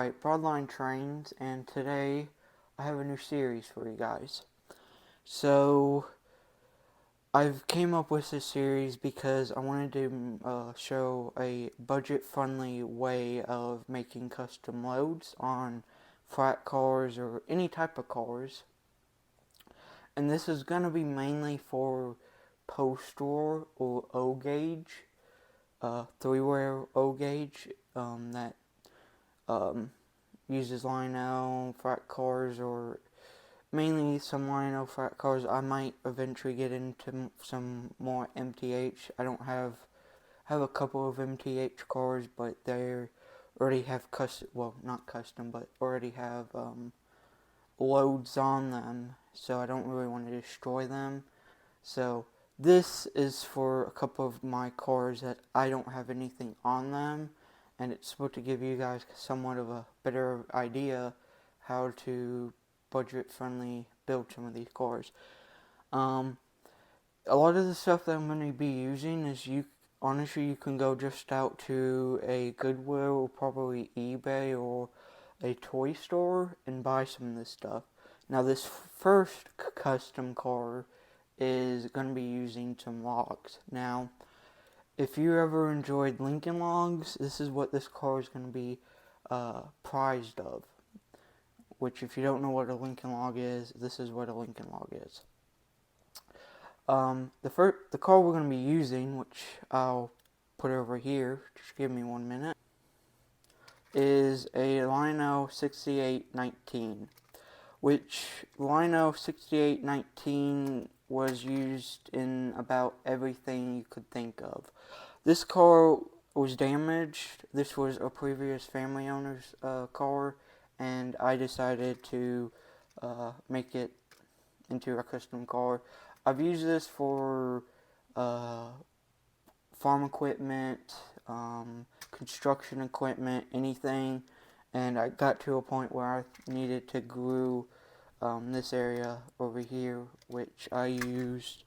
Alright, Broadline Trains, and today I have a new series for you guys. So, I've came up with this series because I wanted to show a budget-friendly way of making custom loads on flat cars or any type of cars. And this is going to be mainly for post-war or O-gauge, three-wire O-gauge that uses Lionel flat cars, or mainly some Lionel flat cars. I might eventually get into some more MTH. I don't have a couple of MTH cars, but they already have custom, well, not custom, but already have loads on them, so I don't really want to destroy them. So this is for a couple of my cars that I don't have anything on them, and it's supposed to give you guys somewhat of a better idea how to budget-friendly build some of these cars. A lot of the stuff that I'm going to be using is honestly, you can go just out to a Goodwill or probably eBay or a toy store and buy some of this stuff. Now, this first custom car is going to be using some logs. Now, if you ever enjoyed Lincoln Logs, this is what this car is going to be prized of. Which, if you don't know what a Lincoln Log is, this is what a Lincoln Log is. The car we're going to be using, which I'll put over here, just give me 1 minute, is a Lionel 6819, which Lionel 6819 was used in about everything you could think of. This car was damaged. This was a previous family owner's car, and I decided to make it into a custom car. I've used this for farm equipment, construction equipment, anything, and I got to a point where I needed to glue this area over here, which I used.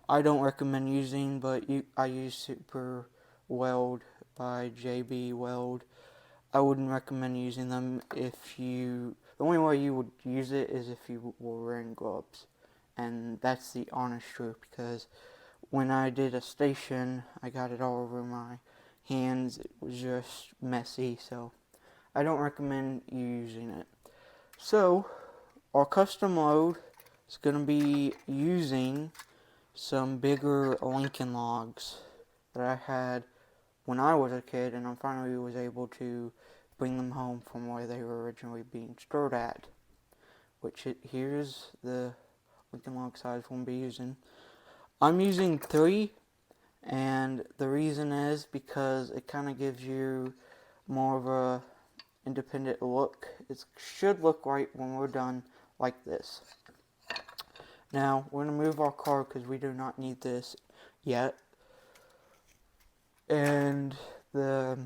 I don't recommend using, but I use Super Weld by JB Weld. I wouldn't recommend using them if you... The only way you would use it is if you were wearing gloves. And that's the honest truth, because when I did a station, I got it all over my hands. It was just messy, so I don't recommend you using it. So, our custom load is going to be using some bigger Lincoln Logs that I had when I was a kid, and I finally was able to bring them home from where they were originally being stored at. Which here's the Lincoln Log size we'll be using. I'm using 3, and the reason is because it kind of gives you more of a independent look. It should look right when we're done like this. Now, we're going to move our car because we do not need this yet. And the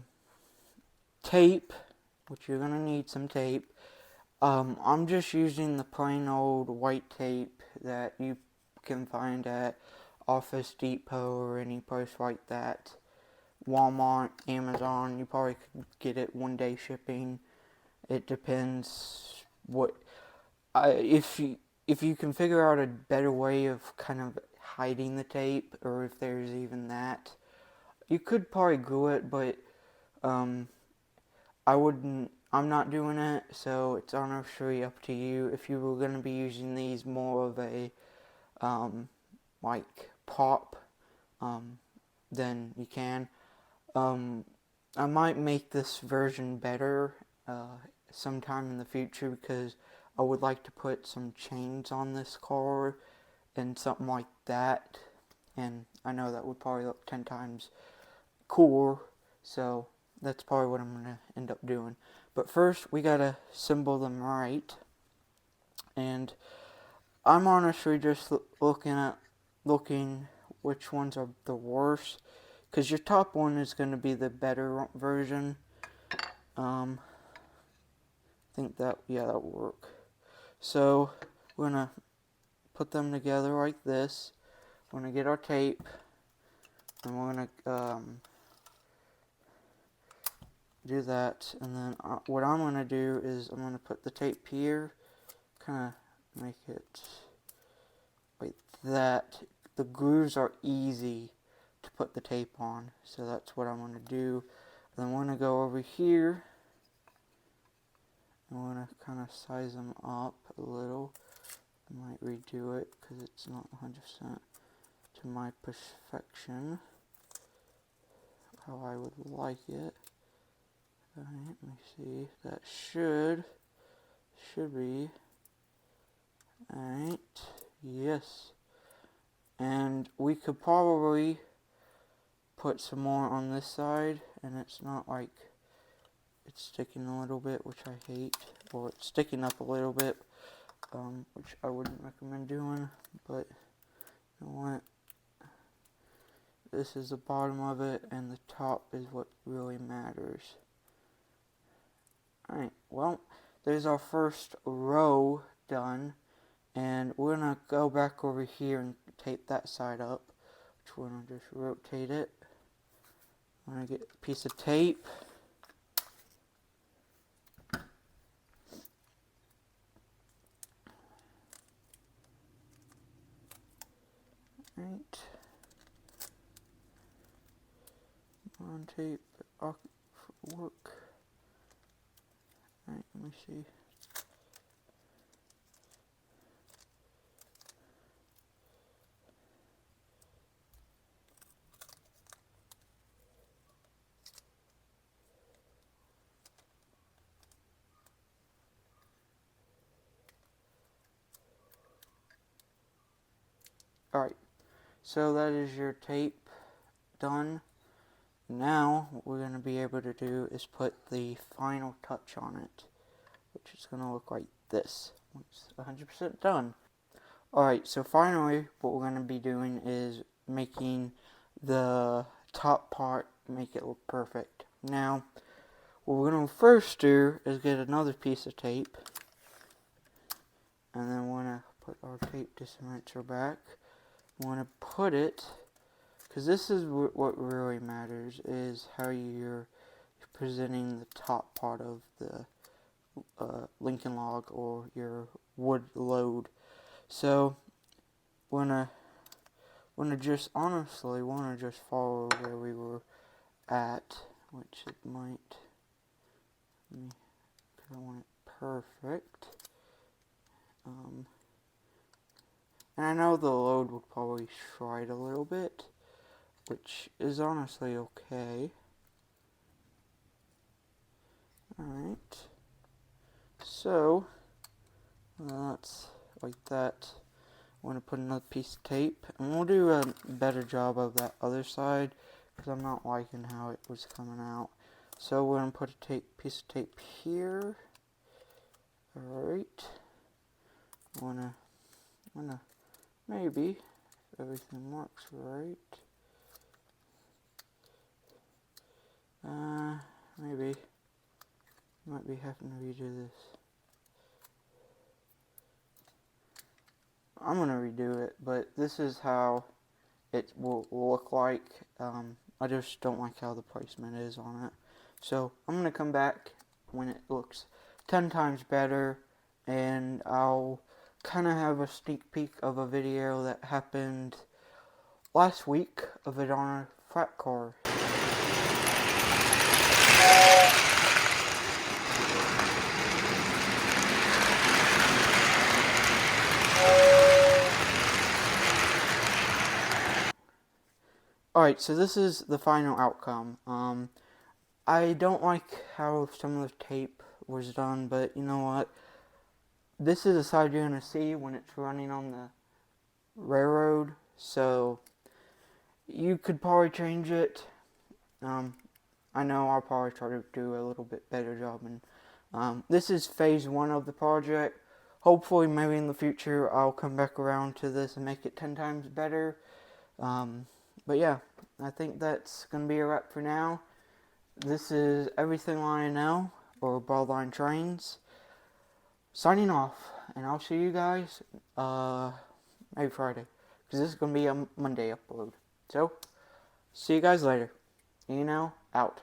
tape, which you're going to need some tape. I'm just using the plain old white tape that you can find at Office Depot or any place like that. Walmart, Amazon, you probably could get it 1-day shipping. It depends what... if you can figure out a better way of kind of hiding the tape, or if there's even that, you could probably glue it, but I'm not doing it, so it's honestly up to you. If you were going to be using these more of a like pop, then you can. I might make this version better sometime in the future, because I would like to put some chains on this car and something like that, and I know that would probably look 10 times cooler, so that's probably what I'm going to end up doing. But first, we got to assemble them right, and I'm honestly just looking which ones are the worst, because your top one is going to be the better version. I think that, yeah, that'll work. So, we're going to put them together like this. We're going to get our tape, and we're going to do that, and then what I'm going to do is I'm going to put the tape here, kind of make it like that. The grooves are easy to put the tape on, so that's what I'm going to do. Then I'm going to go over here. I want to kind of size them up a little. I might redo it because it's not 100% to my perfection, how I would like it. Alright, let me see. That should be. Alright, yes. And we could probably put some more on this side, and it's not like it's sticking a little bit, which I hate. Or it's sticking up a little bit, which I wouldn't recommend doing, but you know what? This is the bottom of it, and the top is what really matters. Alright, well, there's our first row done, and we're going to go back over here and tape that side up, which we're going to just rotate it. I'm going to get a piece of tape. Right. On tape work. Alright, let me see. Alright, so that is your tape done. Now, what we're going to be able to do is put the final touch on it, which is going to look like this once it's 100% done. Alright, so finally, what we're going to be doing is making the top part make it look perfect. Now, what we're going to first do is get another piece of tape, and then we're going to put our tape dispenser back. We want to put it, because this is what really matters, is how you're presenting the top part of the Lincoln log or your wood load. So, we're gonna just honestly want to just follow where we were at, which it might, because I want it perfect. And I know the load will probably stride a little bit, which is honestly okay. Alright, so that's like that. I'm going to put another piece of tape, and we'll do a better job of that other side, because I'm not liking how it was coming out. So we're going to put a piece of tape here. Alright, I'm gonna maybe if everything works right. Maybe might be having to redo this. I'm gonna redo it, but this is how it will look like. I just don't like how the placement is on it. So I'm gonna come back when it looks 10 times better, and I'll kind of have a sneak peek of a video that happened last week of it on a flat car. Alright, so this is the final outcome. I don't like how some of the tape was done, but you know what? This is the side you're going to see when it's running on the railroad, so you could probably change it. I know I'll probably try to do a little bit better job. And this is phase 1 of the project. Hopefully, maybe in the future, I'll come back around to this and make it 10 times better. But yeah, I think that's going to be a wrap for now. This is Everything Line Now, or Broadline Trains, signing off, and I'll see you guys maybe Friday, because this is going to be a Monday upload. So, see you guys later. Out.